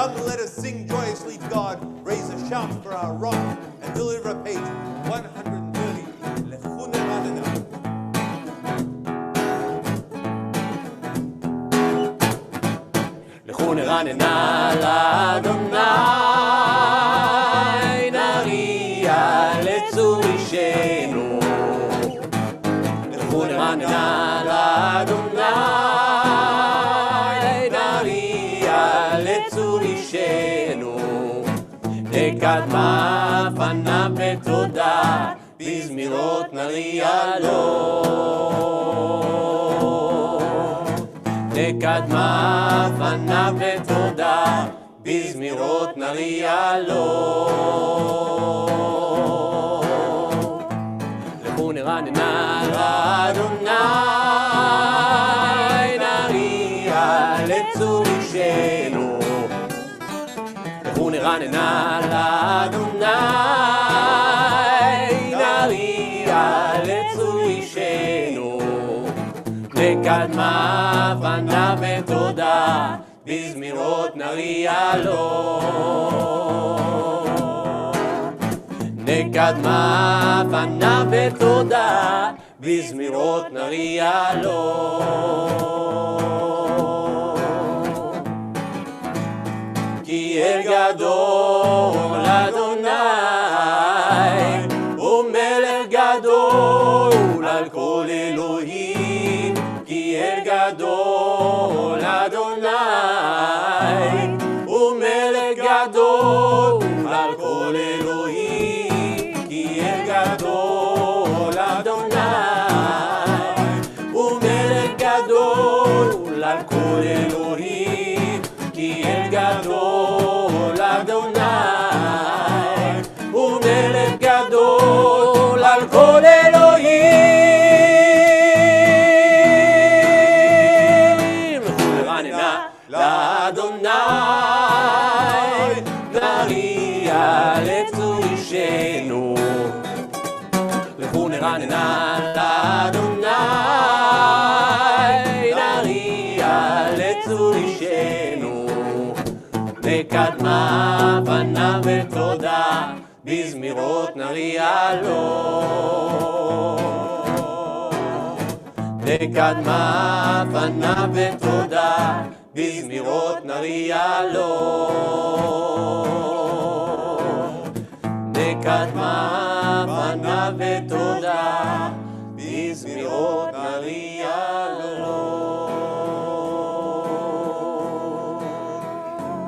Come, let us sing joyously to God, raise a shout for our rock, and deliver page 130. לכו נרננה. לכו נרננה לאדוני, נריע לצור אישנו. לכו נרננה לאדוני, נקדמה פניו בתודה, בזמירות נריע לו. נקדמה פניו בתודה, בזמירות נריע לו. לכו נרננה לאדוני, נריע לצור אישנו. לכו נרננה לאדוני, נריע לצור אישנו. נקדמה פניו בתודה, בזמירות נריע לו. נקדמה פניו בתודה, בזמירות נריע לו. כי אל גדול אדוני, ומלך גדול על כל אלוהים. כי אל גדול אדוני, ומלך גדול על כל אלוהים. כי אל גדול אדוני, ומלך גדול על כל אלוהים. כי אל גדול אדוני, ומלך גדול על כל אלוהים. לכו נרננה לאדוני, נריע לצור אישנו. נשתחננה לאדוני, נריע לצור אישנו, נקדמה פניו ותודה, בזמירות נריע לו. נקדמה פניו ותודה, בזמירות נריע לו. נקדמה פניו ותודה, בזמירות נריע לו.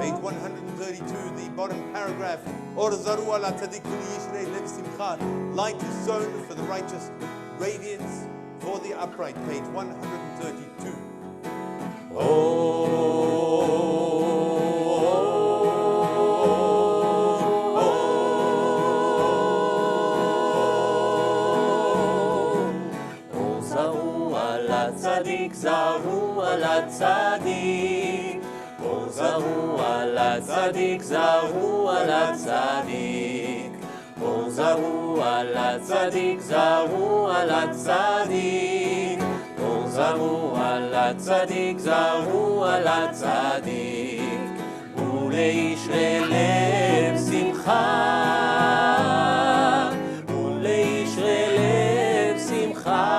Page 132, the bottom paragraph. Or zaru ala tzadik yishrei lev simcha. Light is sown for the righteous, radiance for the upright. Page 132. צדיק זרו על הצדיק, או זרו על הצדיק, זרו על הצדיק, או זרו על הצדיק, זרו על הצדיק, או זרו על הצדיק, זרו על הצדיק, ולישרי לב שמחה, ולישרי לב שמחה.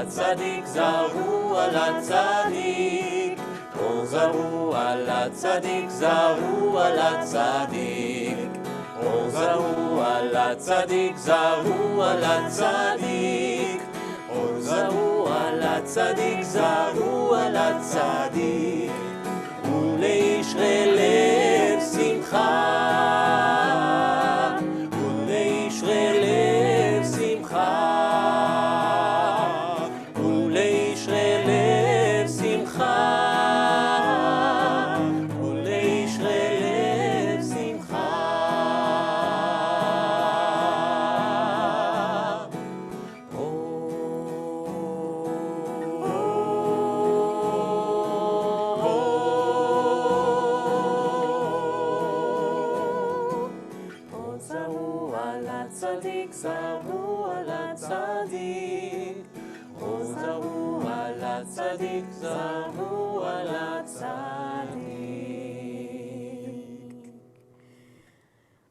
צדיק זרו על הצדיק, או זרו על הצדיק, זרו על הצדיק, או זרו על הצדיק, זרו על הצדיק, או זרו על הצדיק, זרו על הצדיק, ולישרי לב שמחה, ולישרי לב שמחה.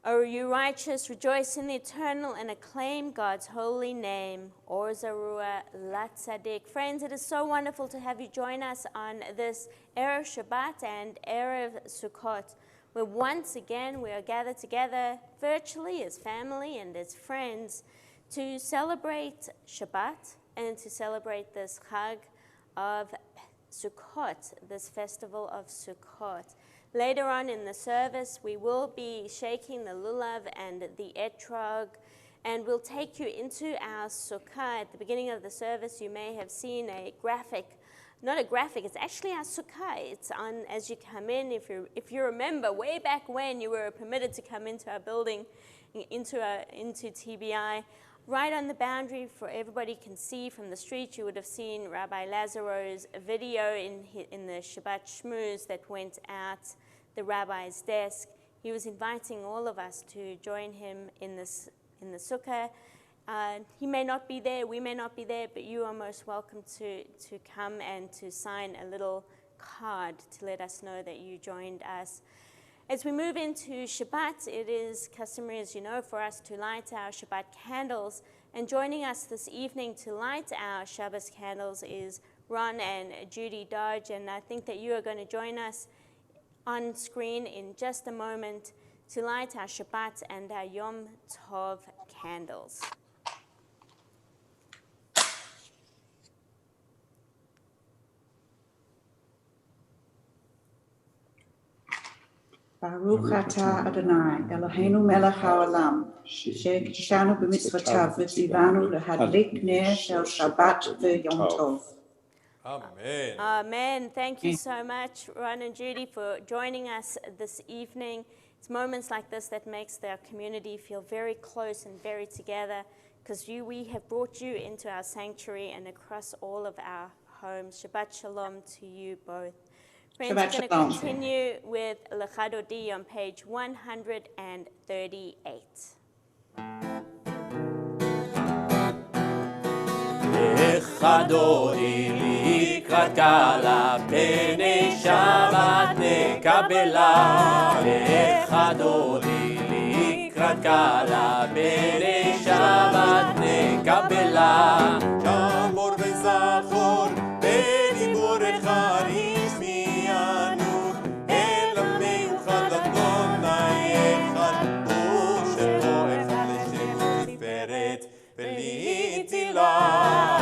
O you righteous, rejoice in the eternal and acclaim God's holy name. Or Zarua Latzadik. Friends, it is so wonderful to have you join us on this Erev Shabbat and Erev Sukkot, where once again we are gathered together virtually as family and as friends to celebrate Shabbat and to celebrate this Chag of Sukkot, this festival of Sukkot. Later on in the service, we will be shaking the lulav and the etrog, and we'll take you into our sukkah. At the beginning of the service, you may have seen a graphic. Not a graphic, it's actually our sukkah. It's on as you come in. If you remember, way back when you were permitted to come into our building, into TBI, right on the boundary for everybody can see from the street, you would have seen Rabbi Lazaro's video in the Shabbat Shmooze that went out the rabbi's desk. He was inviting all of us to join him in the sukkah. He may not be there, we may not be there, but you are most welcome to come and to sign a little card to let us know that you joined us. As we move into Shabbat, it is customary, as you know, for us to light our Shabbat candles. And joining us this evening to light our Shabbos candles is Ron and Judy Dodge. And I think that you are going to join us on screen in just a moment to light our Shabbat and our Yom Tov candles. Baruch atah Adonai, Eloheinu melech haolam, שהקדשנו במצוותיו וציוונו להדליק נר של שבת ויום טוב. Amen. Amen. Thank you so much, Ron and Judy, for joining us this evening. It's moments like this that makes our community feel very close and very together, because we have brought you into our sanctuary and across all of our homes. Shabbat Shalom to you both. Friends, Shabbat we're going to Shalom. continue with Lechadodi on page 138. לך דודי לקראת קהלה, פני שבת נקבלה. לך דודי לקראת קהלה, פני שבת נקבלה. שמור וזכור בדיבורך השמיענו, אל עמך אדוני אחד, ושמו אחד לשם תפארת ולתהילה.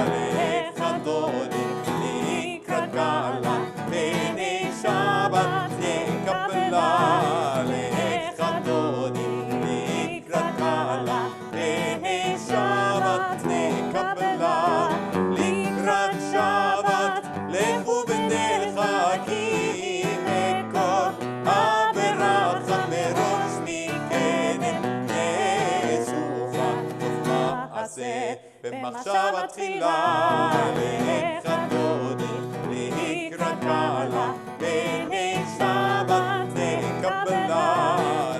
לך דודי לקראת קהלה, פני שבת נקבלה. לך דודי לקראת קהלה, פני שבת נקבלה. לקראת שבת לכו בדרך כי מקור הברכה מראש מקדם נסוכה טוב מעשה במחשבה תחילה. לך דודי לקראת קהלה, פני שבת נקבלה.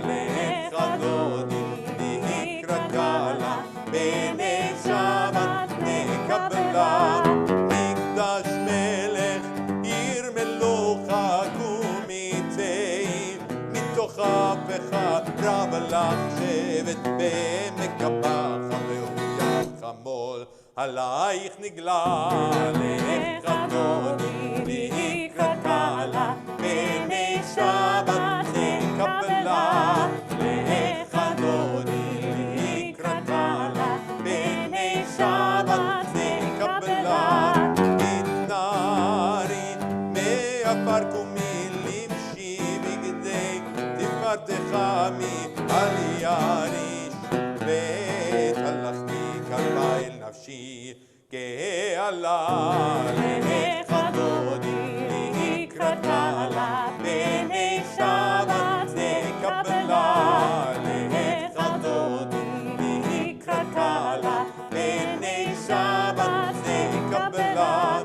לך דודי לקראת קהלה, פני שבת נקבלה. מקדש מלך עיר מלוכה קומיתים, מתוך אפך רב לך שבט במקבך מאויב חמול עלייך נגלה. לך דודי לקראת קהלה, פני שבת נקבלה. לך דודי לקראת קהלה, פני שבת נקבלה. מתנערי מעפר ומלבשי בגדי תפארתך מעל יריש, והלכתי קרבה אל נפשי כעלה. לך דודי לקראת קהלה, פני שבת נקבלה. לך דודי לקראת קהלה, פני שבת נקבלה.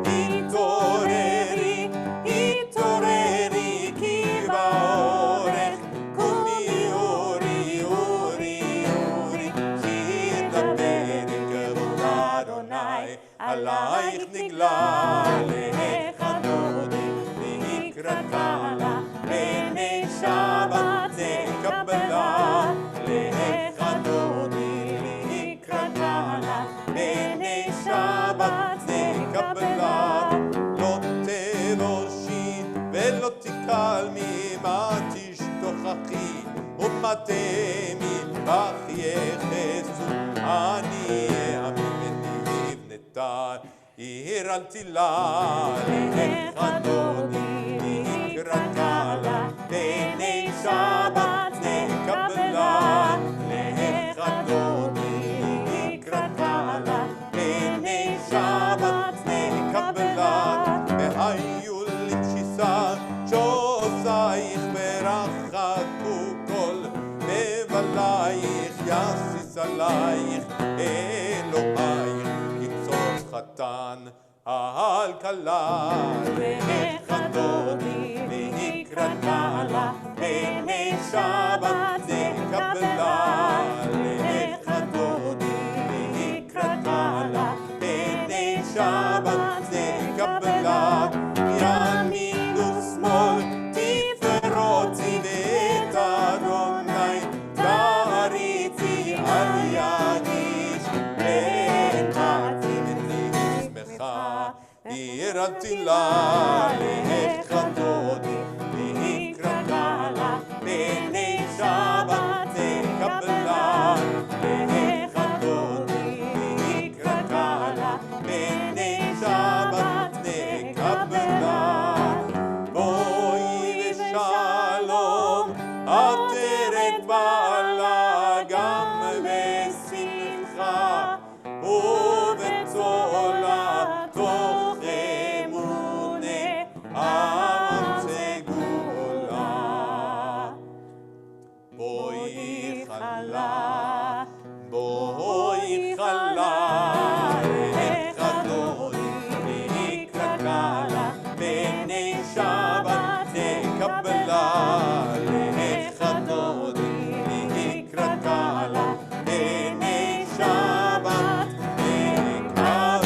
התעוררי, התעוררי כי באורך, קומי אורי, אורי, אורי, כי ידבר כבוד אדוני עלייך נגלה. לך דודי לקראת קהלה, פני שבת נקבלה. לך דודי לקראת קהלה, פני שבת נקבלה. לא תבושי ולא תקלמי, מה תשתוכחי ומה תמי, אך יחסו עניי עמי ונבנתה עיר אל תילה. לך דודי לקראת קהלה, פני שבת נקבלה. לך דודי לקראת קהלה, פני שבת נקבלה. והיו למשיסה שעושייך ורחקו כל מבלייך, יסיס עלייך אלוהייך ימצוץ חתן על כלה. לך דודי לקראת קהלה, פני שבת נקבלה. לך דודי לקראת קהלה, פני שבת נקבלה. ימין ושמאל תפארותי ואת אדוני תעריתי על ידיש, ונתתי מני שמחה עיר אל תילה. לך דודי לקראת קהלה, פני שבת נקבלה. לך דודי לקראת קהלה, פני שבת נקבלה. בואי ושלום עטרת בעלה גם בשמחה, ובצולה תוכן בואי חלה, בואי חלה, איך אדוני לקראת קלה, פני שבת תקבלה, איך אדוני לקראת קלה, פני שבת תקבלה.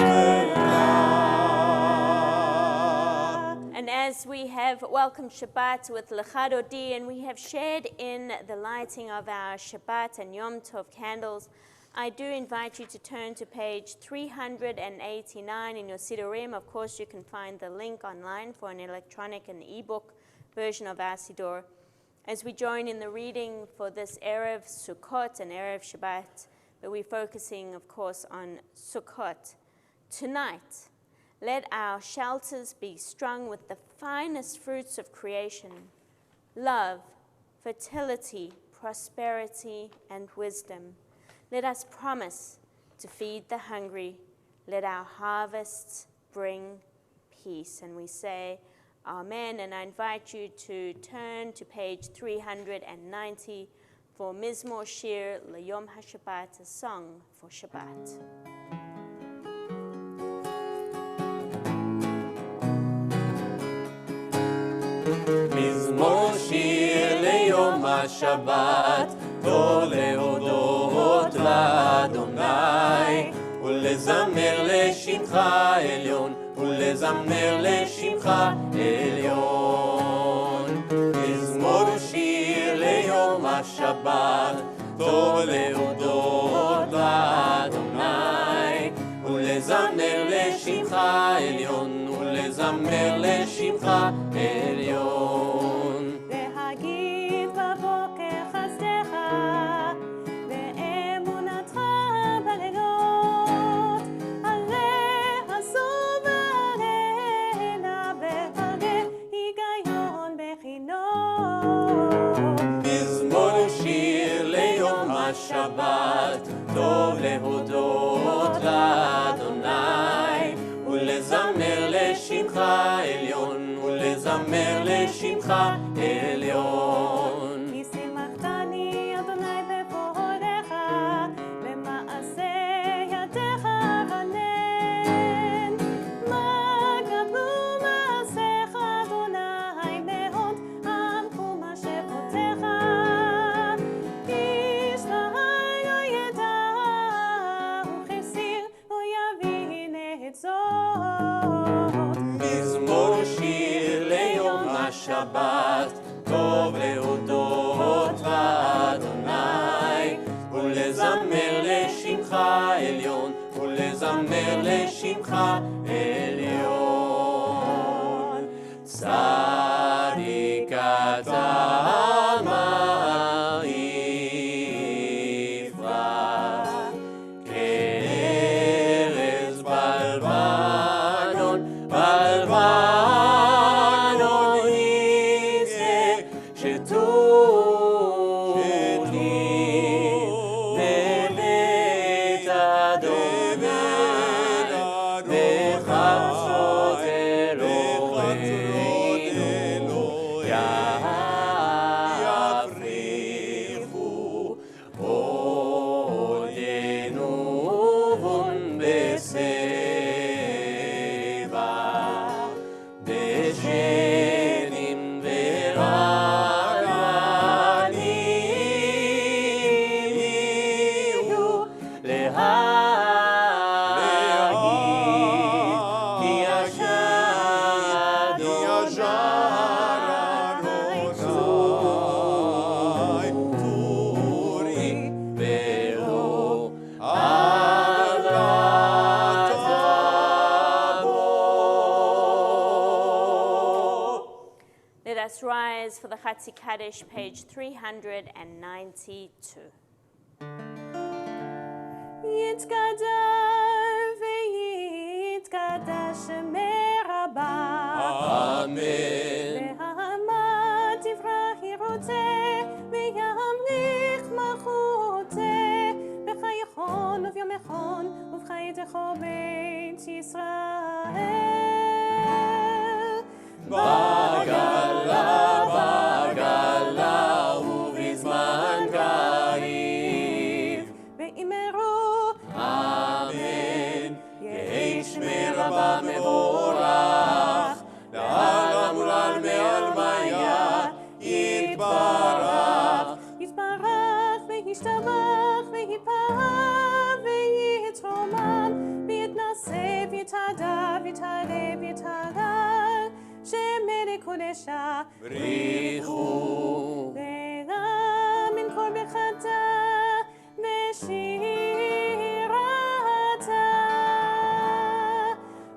And as we have welcomed Shabbat with Lecha Dodi, and we have shared in the lighting of our Shabbat and Yom Tov candles, I do invite you to turn to page 389 in your Siddurim. Of course, you can find the link online for an electronic and ebook version of our Siddur. As we join in the reading for this Erev Sukkot and Erev Shabbat, but we're focusing, of course, on Sukkot. Tonight, let our shelters be strung with the finest fruits of creation: love, fertility, prosperity, and wisdom. Let us promise to feed the hungry. Let our harvests bring peace. And we say, Amen. And I invite you to turn to page 390 for Mizmor Shir L'Yom HaShabbat, a song for Shabbat. מזמור שיר ליום השבת, טוב להודות לאדוני, ולזמר לשמך עליון, ולזמר לשמך עליון. מזמור שיר ליום השבת, טוב להודות לאדוני, ולזמר לשמך עליון, ולזמר לשמך עליון. להגיד בבוקר חסדך, באמונתך בלילות, עליה זו ועליה בהרגל היגיון בחינות. מזמור שיר ליום השבת, טוב להודות לאדוני, ולזמר לשמך עליון, ולזמר לשמך עליון. כי שימחתני אדוני בפועלך, במעשה ידיך אבנן. מה גדלו מעשיך אדוני מאוד, עמקו מחשבותיך. איש רעי לא ידע, וכסיר לא יבין את זאת. מזמור שיר ליום השבת, טוב להודות לאדוני, ולזמר לשמך עליון, ולזמר לשמך עליון. צדיק אתה מה יפרח, כארז בלבנון, בלבנון יצא, שתולי בבית אדוני, בחצרות אלוהינו, יפריחו עודנו בון בשיבה, בשנים ורעננים יהיו להגיד, כי ישר אדוני צורי באור Let us rise for the Chatzi Kaddish, page 392. יתקדר ויתקדש מרבה, אמן. והמה תברח ירוצה, וימליך מלכותה, בחייכון וביומכון, ובחייתך בית ישראל. בגלה ובזמן בריחו. ורם מן כל ברכתה ושירתה.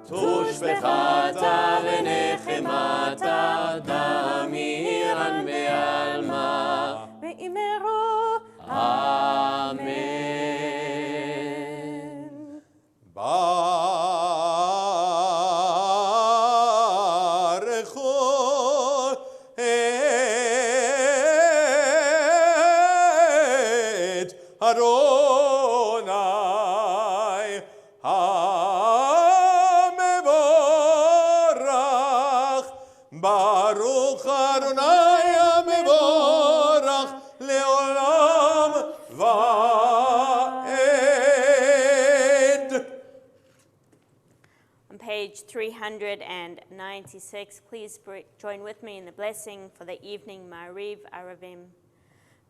תושבחתה ונחמתה דמירן בעלמה. ואמרו אמן. ברכו את אדוני המבורך. ברוך אדוני המבורך לעולם ועד. On page 396, please join with me in the blessing for the evening Ma'ariv Aravim.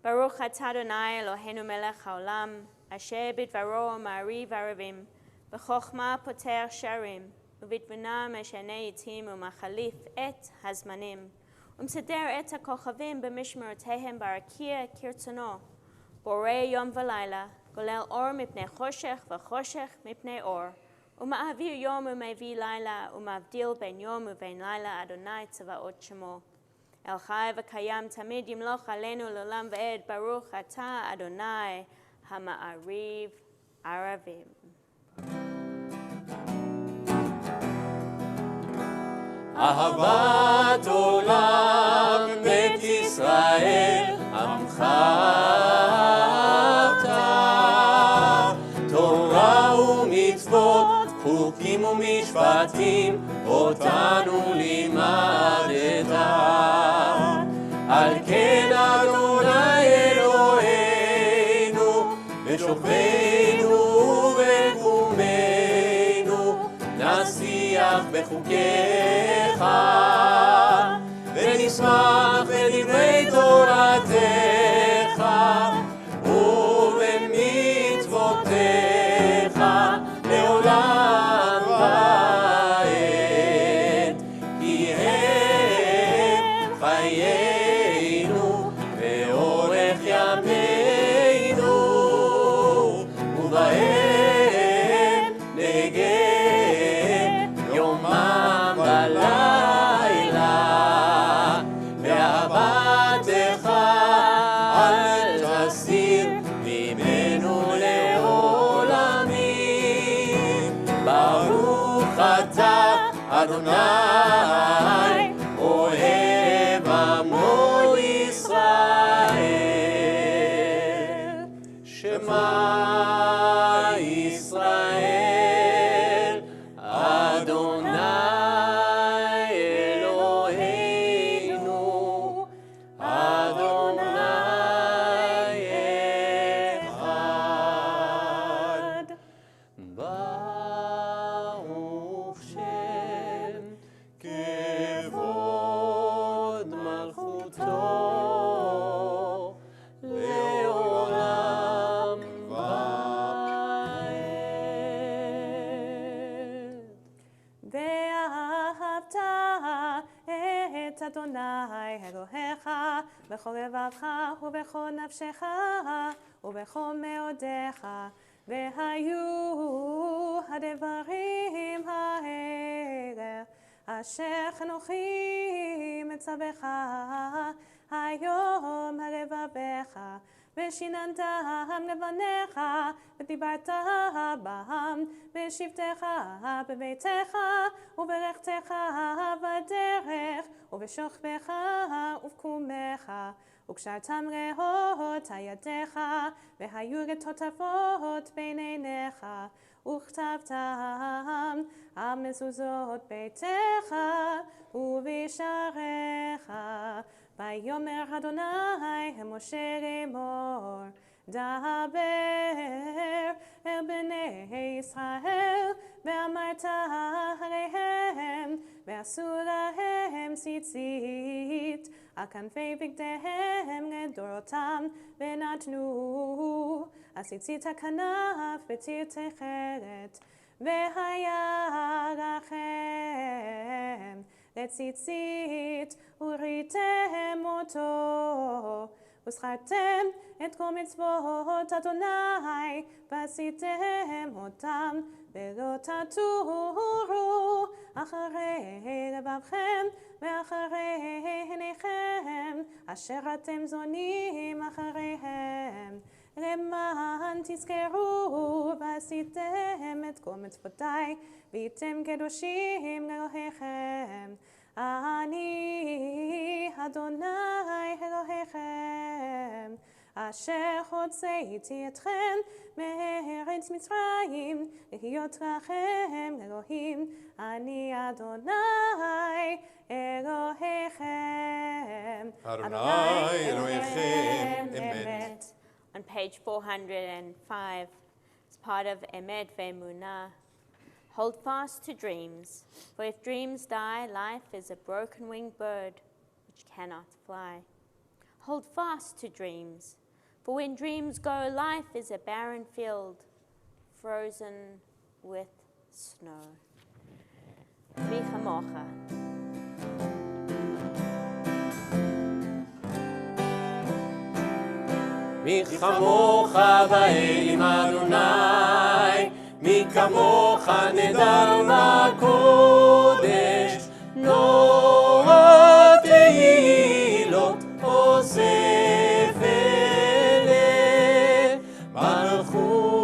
Baruch atah Adonai Eloheinu melech haolam, asher bidvaro Ma'ariv Aravim, b'chokhmah poter sharim, ובתבונה משנה עתים ומחליף את הזמנים, ומסדר את הכוכבים במשמרותיהם ברקיע כרצונו, בורא יום ולילה, גולל אור מפני חושך וחושך מפני אור, ומעביר יום ומביא לילה, ומבדיל בין יום ובין לילה, אדוני צבאות שמו. אל חי וקיים תמיד ימלוך עלינו לעולם ועד, ברוך אתה אדוני המעריב ערבים. אהבת עולם בית ישראל עמך אתה. תורה ומצוות חוקים ומשפטים אותנו לימדת. על כן אדוני אלוהינו בשוכבנו ובקומנו נשיח בחוקיך ונשמח בדברי תורתך ובמצוותיך לעולם ועד. כי הם חיינו ואורך ימינו ובהם נגן יומם ולילה. באהבתך אל תסיר ממנו לעולמים. ברוך אתה אדוני אוהב עמו ישראל. שמע ישראל אדוני אלוהינו אדוני אחד. ברוך שם כבוד מלכותו לעולם ועד. ואהבת את אדוני אלוהיך בכל לבבך ובכל נפשך ובכל מאודיך. והיו הדברים האלה אשר אנוכי מצווך היום על לבביך, ושיננתם לבניך ודיברת בם בשבתך בביתך ובלכתך בדרך ובשוכבך ובקומך. וקשרתם לאות ידיך והיו לטוטפות בין עיניך, וכתבתם על מזוזות ביתך ובשעריך. ויאמר אדוני אל משה לאמור, דבר אל בני ישראל ואמרת עליהם, ועשו להם ציצית על כנפי בגדיהם לדורותם, ונתנו הציצית הכנף בציר תכלת. והיה לכם לציצית וראיתם אותו. וזכרתם את כל מצוות אדוני ועשיתם אותם ולא תטורו אחרי לבבכם ואחרי עיניכם אשר אתם זונים אחריהם. למען תזכרו ועשיתם את כל מצוותי והייתם קדושים לאלוהיכם. אני אדוני אלוהיכם אשר הוצאתי אתכם מארץ מצרים להיות לכם אלוהים. אני אדוני אלוהיכם. אדוני אלוהיכם אמת. On page 405, it's part of Emet Ve'emunah. Hold fast to dreams, for if dreams die, life is a broken-winged bird which cannot fly. Hold fast to dreams, for when dreams go, life is a barren field, frozen with snow. Mi chamocha. מי כמוך באלים אדוני, מי כמוך נדר בקודש, נורא תהילות אוסף אלה, מלכותך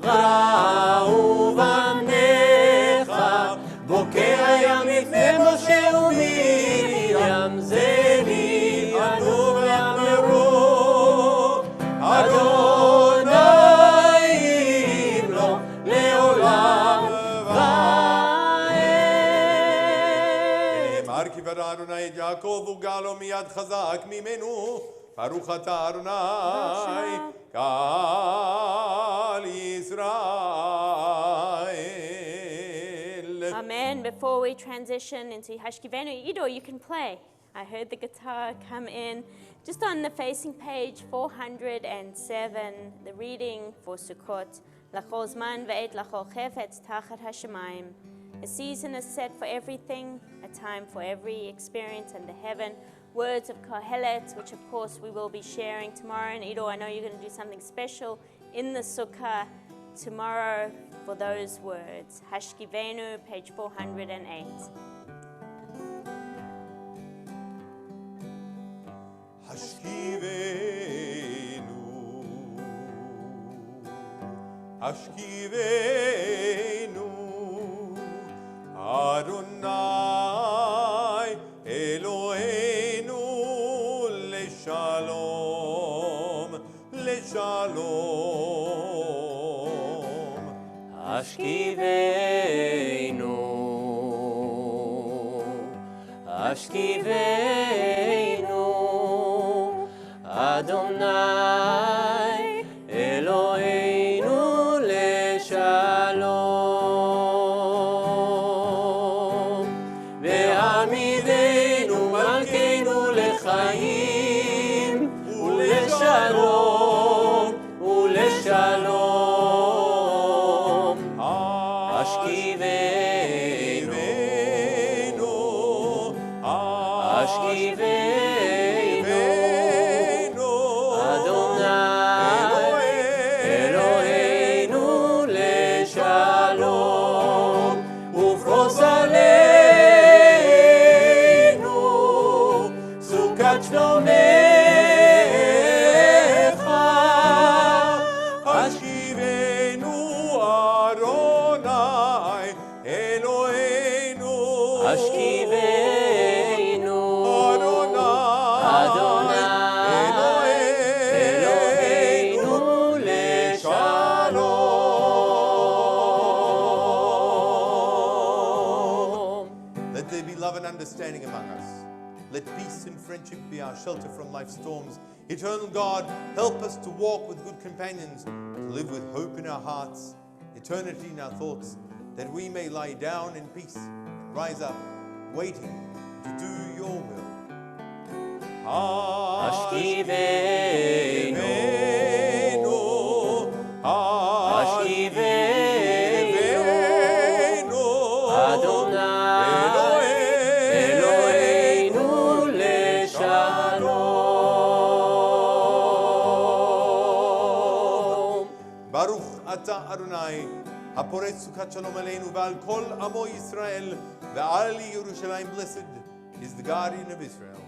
ראו בניך, בוקר הים לפני משה ומרים, זה לי אנו ואמרו, אדוני ימלוך לעולם ועד. אמר כי ברא אדוני את יעקב וגאלו מיד חזק ממנו, ברוך אתה אדוני קהל ישראל. Amen. Before we transition into Hashkivenu, Ido, you can play. I heard the guitar come in. Just on the facing page 407, the reading for Sukkot. L'chol zman ve'et l'chol chefetz tachat hashemayim. A season is set for everything, a time for every experience under heaven. Words of Kohelet, which of course we will be sharing tomorrow. And Ido, I know you're going to do something special in the Sukkah tomorrow for those words. Hashkivenu, page 408. Hashkivenu, Adonai Eloheinu leshalom, leshalom. Hashkivenu, Hashkivenu, Adonai Eloheinu leshalom, ve'amidenu malkeinu lechaim uleshalom, uleshalom. Hashkivenu, Hashkivenu, Adonai Eloheinu leshalom, ufros aleinu sukat shlomecha. Hashkivenu Adonai Eloheinu, Hashkivenu, Adonai Eloheinu leshalom. Let there be love and understanding among us. Let peace and friendship be our shelter from life's storms. Eternal God, help us to walk with good companions, to live with hope in our hearts, eternity in our thoughts, that we may lie down in peace and rise up, waiting to do your will. Hashkivenu, Hashkivenu, אתה אדוני, הפורץ סוכת שלום עלינו ועל כל עמו ישראל, ועל ירושלים. Blessed is the guardian of Israel,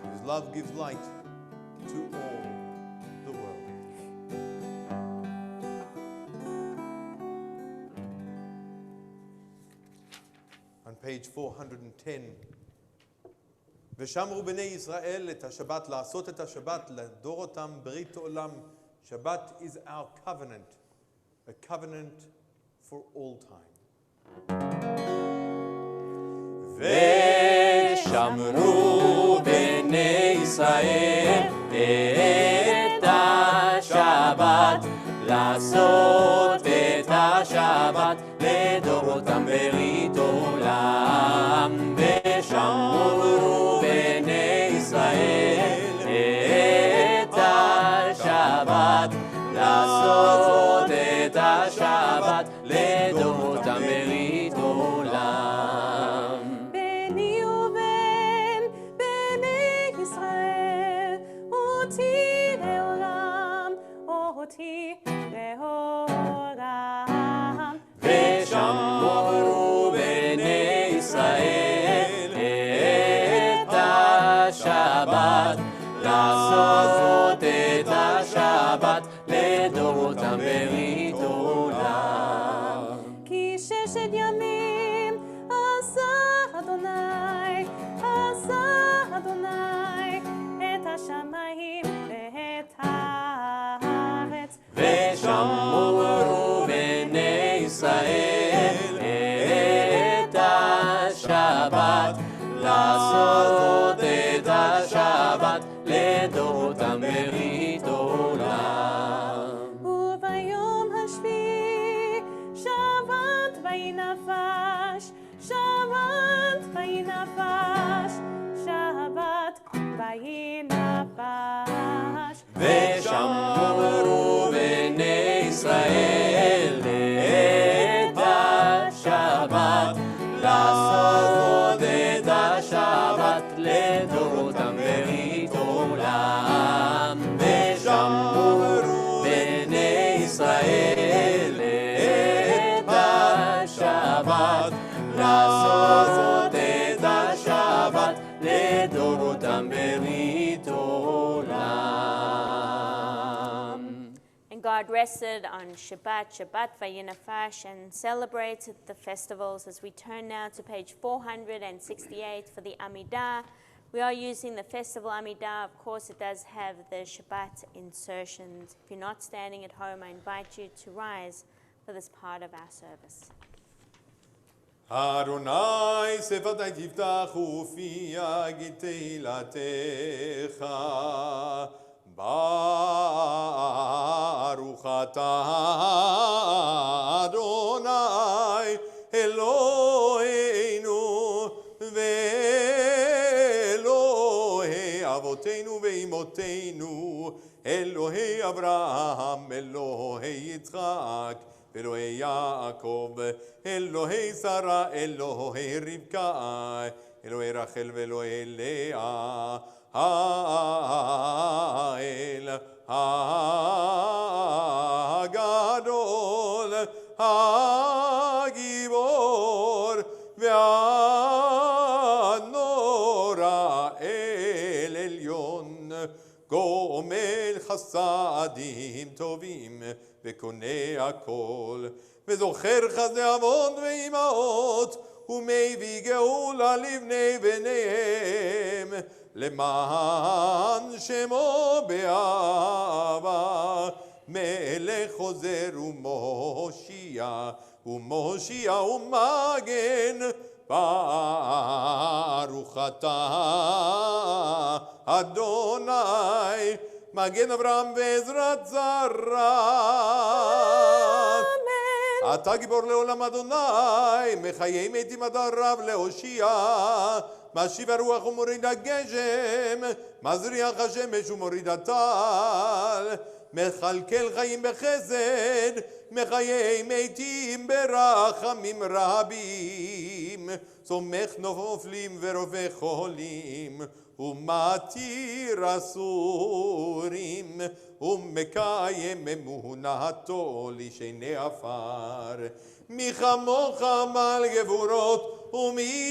whose love gives light to all the world. On page 410, ושמרו בני ישראל את השבת, לעשות את השבת, לדורותם ברית עולם. Shabbat is our covenant, a covenant for all time. ושמרו בני ישראל את השבת, לעשות את השבת לדורותם ברית עולם. ושמרו בני ישראל את השבת, לעשות את השבת לדורותם ברית עולם. בני ובן בני ישראל, אותי לעולם, אותי לעולם. ושמרו בני ישראל את השבת, לעשות את השבת לדורותם ברית עולם. כי ששת ימים עשה אדוני, עשה אדוני את השמיים ואת הארץ. ושמרו בני ישראל את השבת, לעשות את השבת לדורותם ברית עולם. וביום השביעי שבת ויהי נפש, שבת ויהי נפש, שבת ויהי נפש. ושמרו בני ישראל את השבת, לעשות את השבת לדורותם ברית עולם. ושמרו בני ישראל את השבת, לעשות את השבת לדורותם ברית עולם. And God rested on Shabbat Vayinafash, and celebrated the festivals. As we turn now to page 468 for the Amidah, we are using the festival Amidah. Of course, it does have the Shabbat insertions. If you're not standing at home, I invite you to rise for this part of our service. Adonai שפתי תפתח ופי יגיד תהילתך, ברוך אתה אדוני אלוהינו ואלוהי אבותינו ואמותינו, אלוהי אברהם, אלוהי יצחק, אלוהי יעקב, אלוהי שרה, אלוהי רבקה, אלוהי רחל ואלוהי לאה, האל הגדול, הגיבור והנורא, אל עליון, גומל חסדים טובים וקונה הכל, וזוכר חסדי אבות ואימהות, ומביא גאולה לבני בניהם, למען שמו באהבה, מלך חוזר ומושיע, ומושיע ומגן, ברוך אתה אדוני, מגן אברהם ועזרת זרע. אתה גיבור לעולם אדוני, מחיי מתים אתה רב להושיע, משיב הרוח ומוריד הגשם, מזריח השמש ומוריד הטל, מכלכל חיים בחסד, מחיי מתים ברחמים רבים, סומך נופלים ורופא חולים, ומתיר אסורים, ומקיים אמונתו לשני עפר. מי כמוך מל גבורות, ומי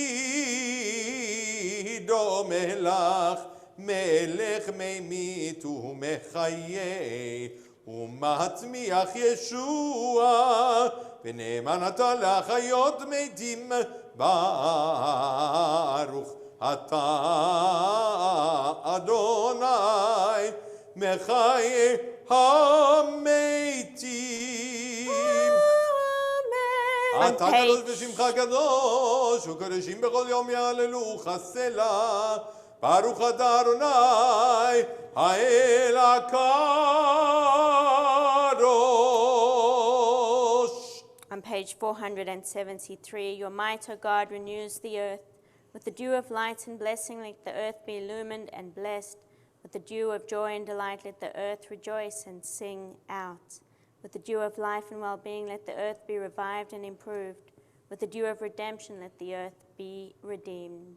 דומה לך, מלך ממית ומחיה, ומצמיח ישוע, ונאמן אתה להחיות מתים. ברוך אתה אדוני מחיה המתים. אתה קדוש בשמך קדוש, וקדושים בכל יום יהללוך סלה. ברוך אתה אדוני האל הקדוש. On page 473, your might, O God, renews the earth. With the dew of light and blessing, let the earth be illumined and blessed. With the dew of joy and delight, let the earth rejoice and sing out. With the dew of life and well-being, let the earth be revived and improved. With the dew of redemption, let the earth be redeemed.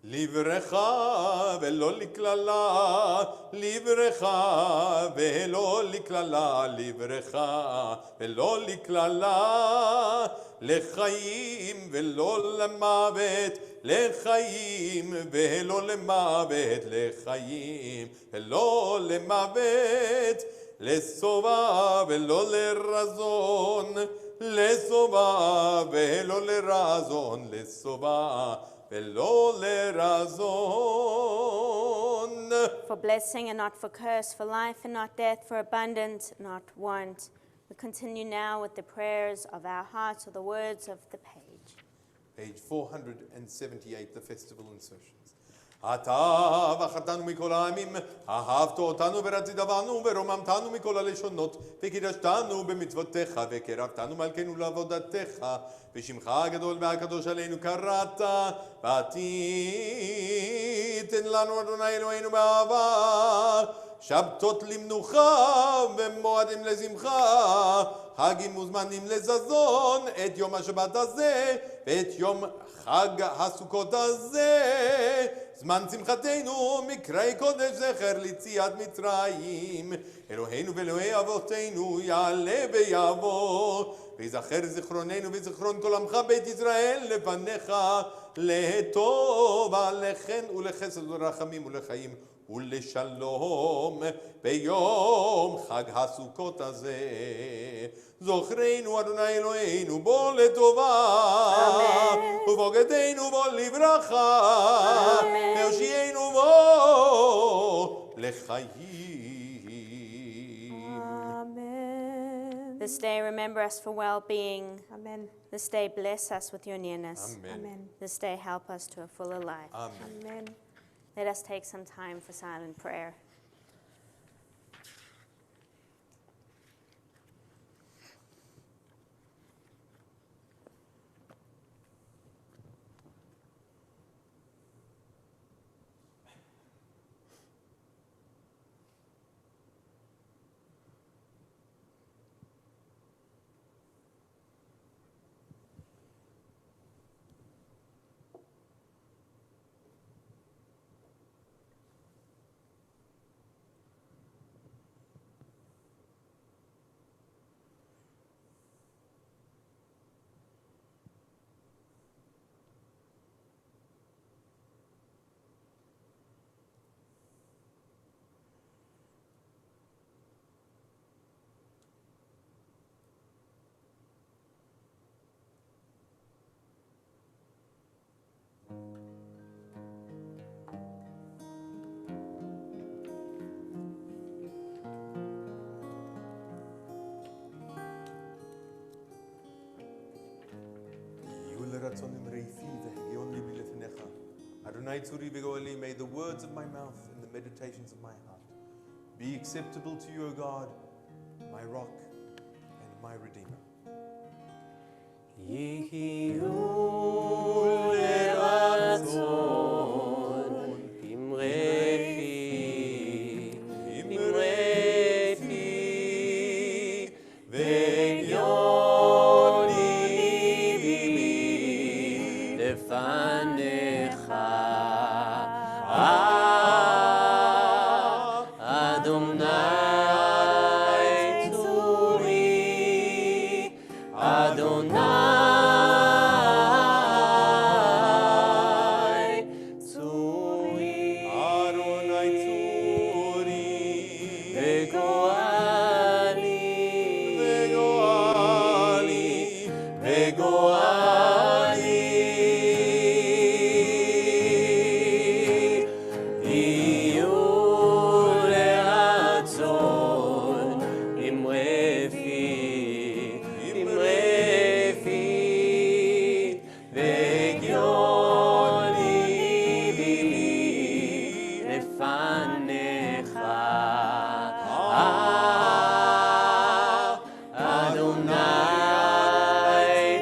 לברכה ולא לקללה, לברכה ולא לקללה, לברכה ולא לקללה, לחיים ולא למוות, לחיים ולא למוות, לחיים ולא למוות, לשובע ולא לרזון, לשובע ולא לרזון, לשובע ולא לרזון. For blessing and not for curse, for life and not death, for abundance, not want. We continue now with the prayers of our hearts, or the words of the page. Page 478, the festival insertions. אתה בחרתנו מכל העמים, אהבת אותנו ורצית בנו, ורוממתנו מכל הלשונות, וקידשתנו במצוותיך, וקרבתנו מלכנו לעבודתך, ושמך הגדול והקדוש עלינו קראת, ותיתן לנו אדוני אלוהינו באהבה, שבתות למנוחה ומועדים לשמחה, חגים וזמנים לזזון, את יום השבת הזה ואת יום חג הסוכות הזה, זמן שמחתנו, מקראי קודש זכר ליציאת מצרים. אלוהינו ואלוהי אבותינו יעלה ויבוא, ויזכר זיכרוננו וזיכרון כל עמך בית ישראל לפניך, לטובה, לחן ולחסד ולרחמים ולחיים ולשלום ביום חג הסוכות הזה. זוכרנו אדוני אלוהינו בו לטובה, ובוגדנו בו לברכה, והושיענו בו לחיים. Amen. This day remember us for well-being. Amen. This day bless us with your nearness. Amen. Amen. This day help us to a fuller life. Amen. Amen. Let us take some time for silent prayer. Adonai tzuri v'goeli, may the words of my mouth and the meditations of my heart be acceptable to you, O God, my rock and my redeemer. יהיו לרצון אמרי פי והגיון ליבי לפניך לפניך. אדוני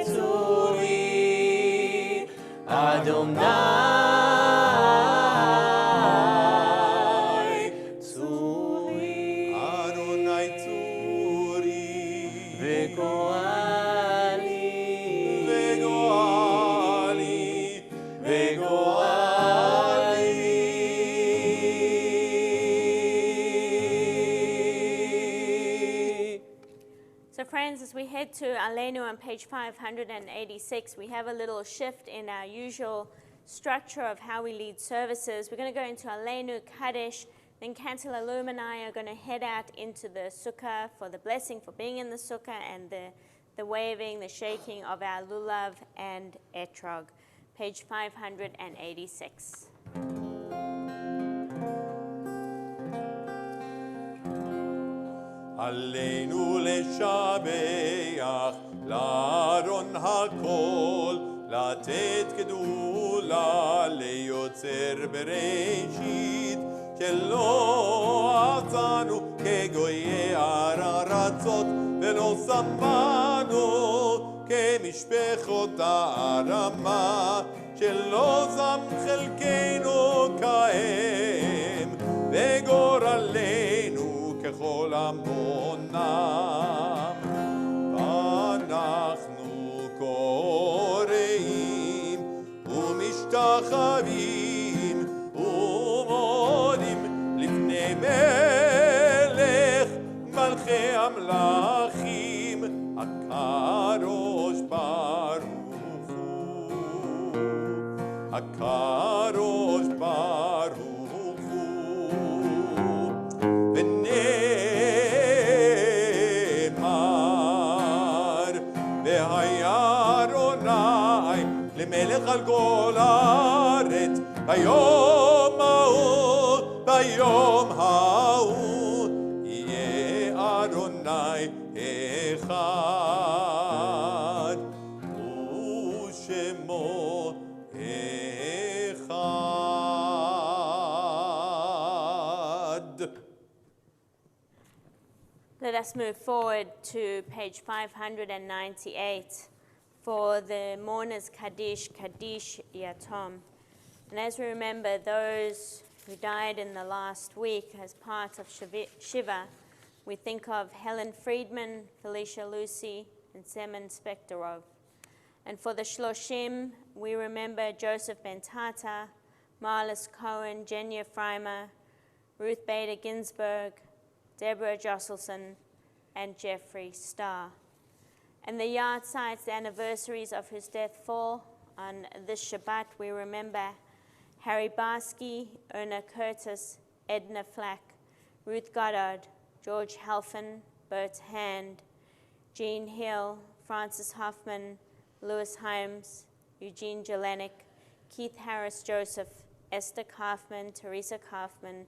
צורי, אדוני צורי, Adonai Tzuri, וגואלי, Vegoali, Vegoali. So friends, as we head to Aleinu on page 586, we have a little shift in our usual structure of how we lead services. We're going to go into Aleinu, Kadesh, then Cantil Alum and I are going to head out into the sukkah for the blessing for being in the sukkah and the waving, the shaking of our lulav and etrog. Page 586. עלינו לשבח, לארון הכל, לתת גדולה ליוצר בראשית, שלא עצנו כגויי ארצות, ולא שמענו כמשפחות הארמה, שלא זם חלקנו כהם, וגורלנו ככל המונם. אנחנו קוראים ומשתחווים ומודים לפני מלך מלכי המלכים, הקדוש ברוך הוא, הקדוש ברוך הוא. ונאמר והיה אדוני למלך על כל הארץ ביום ההוא יהיה אדוני אחד ושמו אחד. Let us move forward to page 598 for the mourners Kaddish, Kaddish Yatom. And as we remember those who died in the last week as part of Shiva, we think of Helen Friedman, Felicia Lucy, and Semen Spektorov. And for the Shloshim, we remember Joseph Bentata, Marlis Cohen, Jenya Freimer, Ruth Bader Ginsburg, Deborah Josselson, and Jeffrey Starr. And the yard sites, the anniversaries of whose death fall on this Shabbat, we remember Harry Barsky, Erna Curtis, Edna Flack, Ruth Goddard, George Halfin, Bert Hand, Jean Hill, Francis Hoffman, Louis Himes, Eugene Jelenik, Keith Harris Joseph, Esther Kaufman, Teresa Kaufman,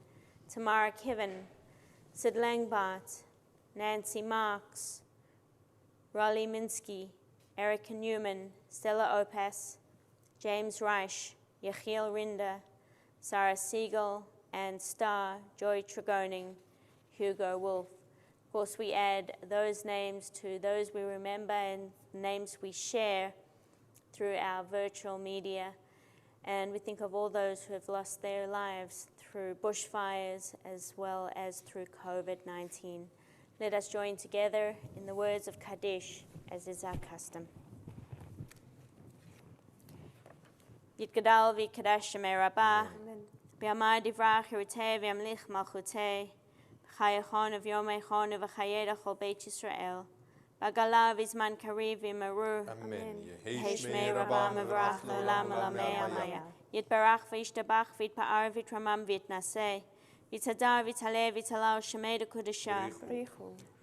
Tamara Kiven, Sid Langbart, Nancy Marks, Rolly Minsky, Erica Newman, Stella Opas, James Reich, Yechiel Rinder, Sarah Siegel, and Star, Joy Tregoning, Hugo Wolf. Of course, we add those names to those we remember and names we share through our virtual media. And we think of all those who have lost their lives through bushfires as well as through COVID-19. Let us join together in the words of Kaddish, as is our custom. Yitgadal v'kadash shemei rabbah, b'yamai divrach yerutei v'yamlich malchutei, b'chayachon v'yomeichon v'chayeda chol beit Yisrael, b'gala v'zman kariv v'yimaru, Amen. Heshmei rabbah mevrach l'olam alamei amaya. Yitbarach v'yishtabach v'yitpa'ar v'yitramam v'yitnaseh, v'yitadar v'yitaleh v'yitalal shemei d'kudashah,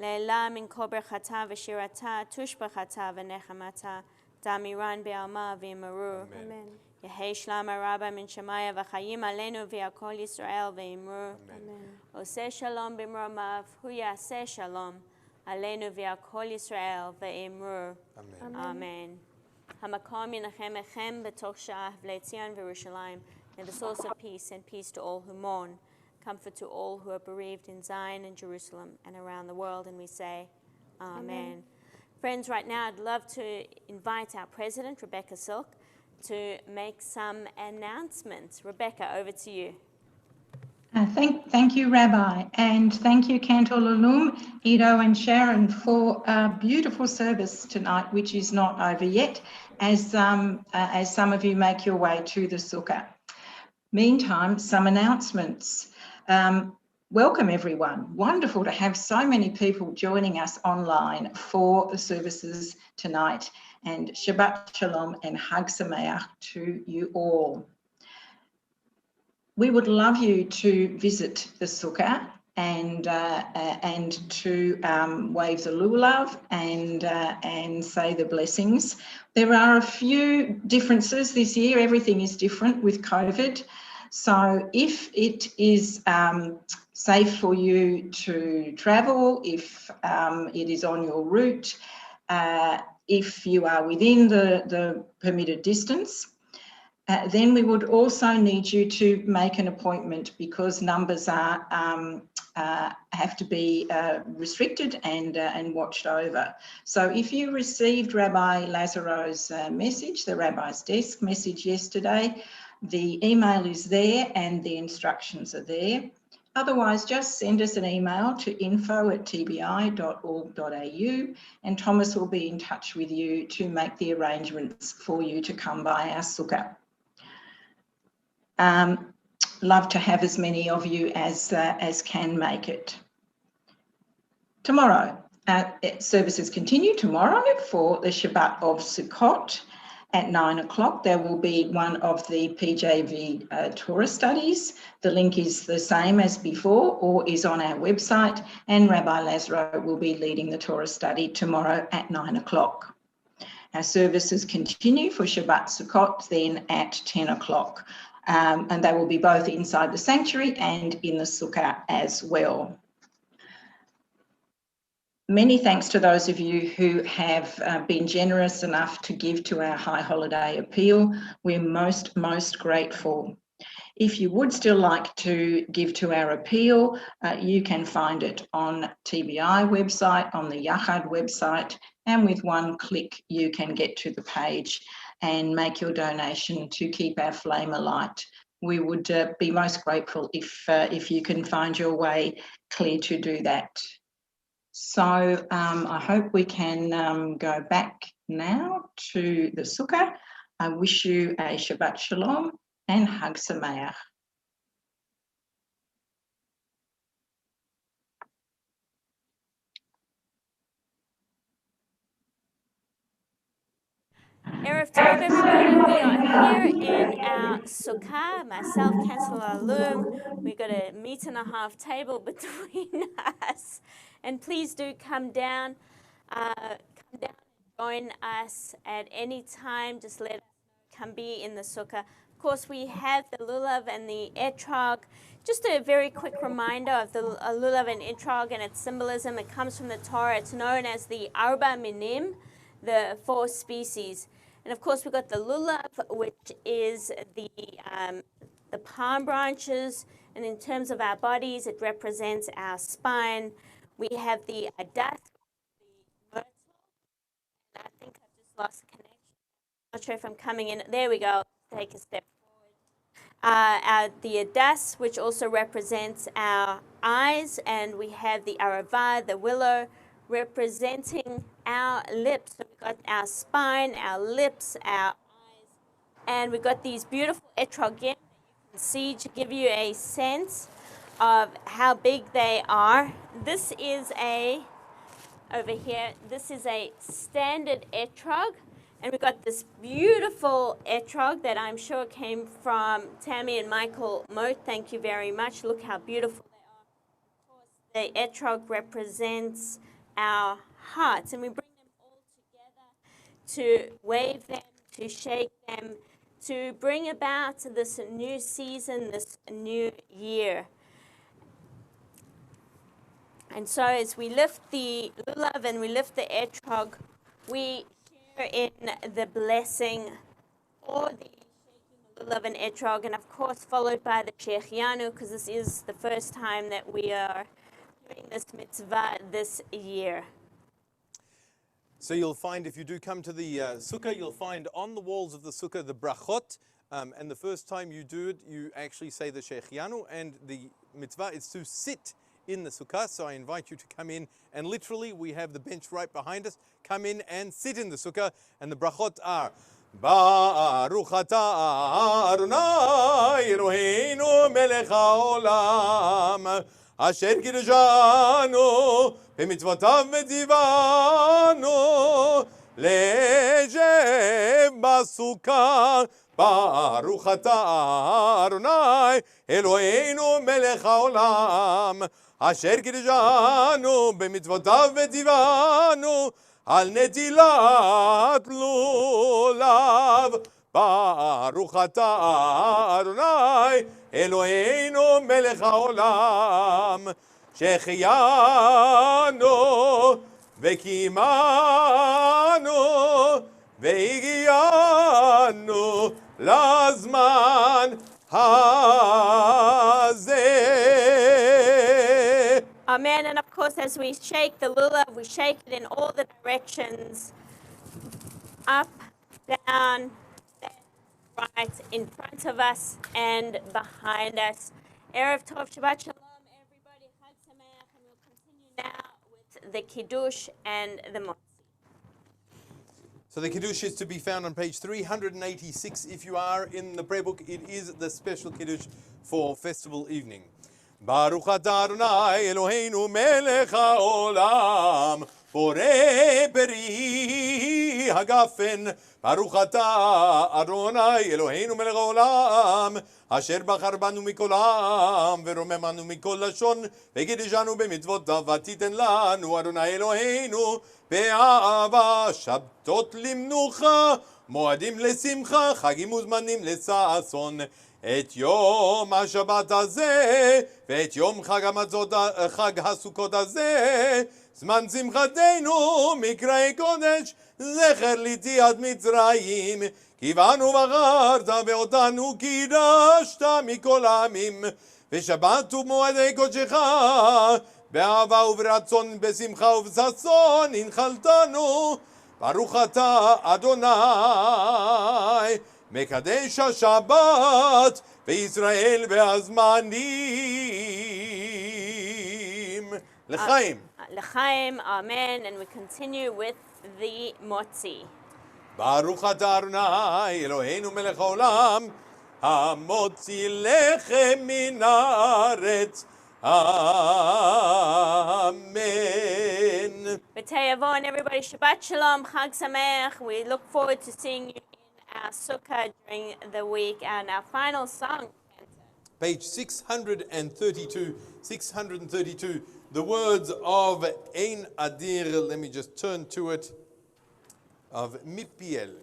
le'elah min kol berchata v'shirata, tush berchata v'nechamata, damiran be'alma v'yimaru. Amen. Yehi shlam rabba min shemaya v'chayim aleinu v'yakol Yisrael v'yimru. Amen. Oseh shalom b'mromav, hu yaseh shalom aleinu v'yakol Yisrael v'yimru. Amen. Amen. Hamakom yinachem echem b'toch sha'ah v'leitzion v'Yerushalayim. May the source of peace send peace to all who mourn. comfort to all who are bereaved in Zion and Jerusalem and around the world. And we say, Amen. Friends, right now I'd love to invite our president, Rebecca Silk, to make some announcements. Rebecca, over to you. Thank you, Rabbi, and thank you, Cantor Lalum, Ido and Sharon, for a beautiful service tonight, which is not over yet, as some of you make your way to the Sukkah. Meantime, some announcements. Welcome, everyone. Wonderful to have so many people joining us online for the services tonight, and Shabbat Shalom and Hag Sameach to you all. We would love you to visit the Sukkah and to wave the lulav and say the blessings. There are a few differences this year. Everything is different with COVID. So if it is safe for you to travel, if it is on your route, if you are within the permitted distance, then we would also need you to make an appointment, because numbers are have to be restricted and watched over. So if you received Rabbi Lazaro's message, the Rabbi's Desk message yesterday, the email is there and the instructions are there. Otherwise, just send us an email to info@tbi.org.au and Thomas will be in touch with you to make the arrangements for you to come by our sukkah. Love to have as many of you as can make it. Tomorrow, services continue tomorrow for the Shabbat of Sukkot at 9 o'clock. There will be one of the PJV Torah studies. The link is the same as before or is on our website, and Rabbi Lazaro will be leading the Torah study tomorrow at 9 o'clock. Our services continue for Shabbat Sukkot then at 10 o'clock. And they will be both inside the sanctuary and in the sukkah as well. Many thanks to those of you who have been generous enough to give to our High Holiday Appeal. We're most grateful. If you would still like to give to our appeal, you can find it on TBI website, on the Yachad website, and with one click you can get to the page and make your donation to keep our flame alight. We would be most grateful if you can find your way clear to do that. So I hope we can go back now to the Sukkah. I wish you a Shabbat Shalom and Hag Sameach. Erev Tov, everybody. We are here in our sukkah. Myself, Councillor Alum. We've got a meter and a half table between us. And please do come down and join us at any time. Just let us know. Come be in the sukkah. Of course, we have the lulav and the etrog. Just a very quick reminder of the lulav and etrog and its symbolism. It comes from the Torah. It's known as the Arba Minim, the 4 species. And of course, we've got the lulav, which is the palm branches. And in terms of our bodies, it represents our spine. We have the adas, the myrtle. And I think I've just lost the connection. I'm not sure if I'm coming in. There we go. Take a step forward. The adas, which also represents our eyes. And we have the aravah, the willow, representing our lips. So we've got our spine, our lips, our eyes, and we've got these beautiful etrogim that you can see to give you a sense of how big they are. This is over here, this is a standard etrog, and we've got this beautiful etrog that I'm sure came from Tammy and Michael Moat. Thank you very much. Look how beautiful they are. Of course, the etrog represents our hearts, and we bring them all together to wave them, to shake them, to bring about this new season, this new year. And so as we lift the lulav and we lift the etrog, we share in the blessing or the shaking lulav and etrog, and of course followed by the shechianu, because this is the first time that we are doing this mitzvah this year. So you'll find, if you do come to the sukkah, you'll find on the walls of the sukkah the brachot, and the first time you do it, you actually say the shechianu, and the mitzvah is to sit in the sukkah. So I invite you to come in, and literally we have the bench right behind us. Come in and sit in the sukkah, and the brachot are Baruch atah Adonai Eloheinu melech haolam asher kiddushanu b'mitzvotav v'tzivanu lejev b'sukkah. Baruch atah Adonai Eloheinu melech haolam asher kiddushanu b'mitzvotav v'tzivanu al netilat lulav. Baruch atah Adonai Eloheinu melech haolam שהחיינו וקיימנו והגיענו לזמן הזה. Amen. And of course, as we shake the lulav, we shake it in all the directions. Up, down, left, right, in front of us and behind us. Erev Tov, Shabbat Shalom, everybody. Chag Sameach, and we'll continue now with the Kiddush and the Motzi. So the Kiddush is to be found on page 386. If you are in the prayer book, it is the special Kiddush for festival evening. Baruch atah Adonai Eloheinu melech haolam borei peri hagafen. Baruch atah Adonai Eloheinu melech haolam asher bachar banu mikol העם ורוממנו מכל לשון וקידשנו במצוותיו ותיתן לנו אדוני אלוהינו באהבה שבתות למנוחה מועדים לשמחה חגים וזמנים לששון את יום השבת הזה ואת יום חג הסוכות הזה זמן שמחתנו מקראי קודש זכר ליציאת מצרים כי באנו בחרת ואותנו קידשת מכל העמים ושבת ומועדי קודשך באהבה וברצון בשמחה ובששון הנחלתנו ברוך אתה אדוני מקדש השבת וישראל והזמנים לחיים. L'chaim, amen. And we continue with the Motzi. ברוך אתה אדוני אלוהינו מלך העולם המוציא לחם מן הארץ amen. B'teyavon, everybody, Shabbat Shalom, Chag Sameach. We look forward to seeing you in our sukkah during the week. And our final song. Page 632, the words of Ein Adir, let me just turn to it, of Mipiel.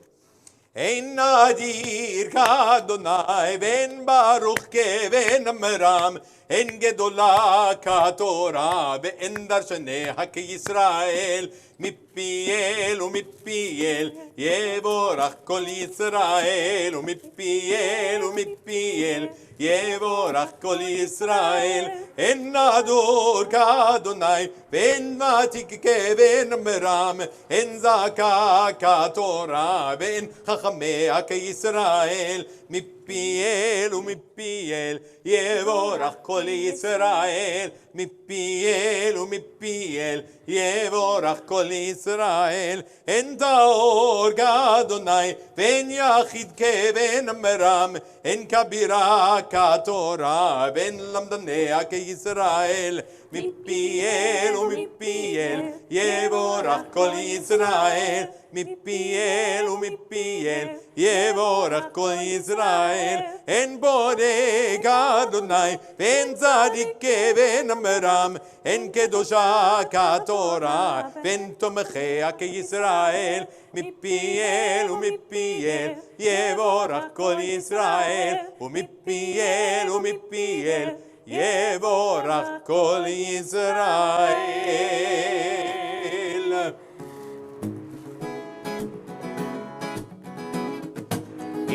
Ein Adir k'Adonai, ve'en Baruch ke'ven Amram, en Gedola k'Torah, ve'en Darshaneh k'Yisrael, Mipiel u'Mipiel, yevorach kol Yisrael, u'Mipiel u'Mipiel, yevorach kol Yisrael, en Ador k'Adonai, ve'en Vatik ke'ven Amram, en Zaka k'Torah, ve'en Chachamea k'Yisrael, Mipiel u'Mipiel, yevorach kol Yisrael, Mipiel u'Mipiel, yevorach kol Yisrael, en Taor k'Adonai, ve'en Yachid ke'ven Amram, en Kabira k'Torah, ve'en Lamdanea k'Yisrael, Mipiel u'Mipiel, yevorach kol Yisrael, Mipiel u'Mipiel, yevorach kol Yisrael, en Bodeg Adonai, ve'en Tzadik ke'ven Amram, en Kedosha k'Torah, ve'en Tomechea k'Yisrael, Mipiel u'Mipiel, yevorach kol Yisrael, u'Mipiel u'Mipiel, yevorach kol Yisrael.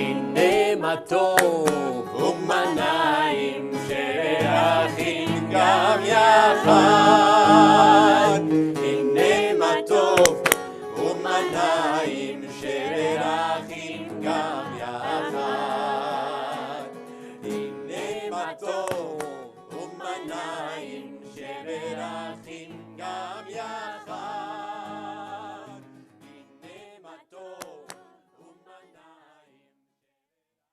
הנה טוב ומנעים שרחים גם יחד. הנה מה טוב ומנעים שרחים גם יחד. הנה מה טוב ומנעים שרחים גם יחד.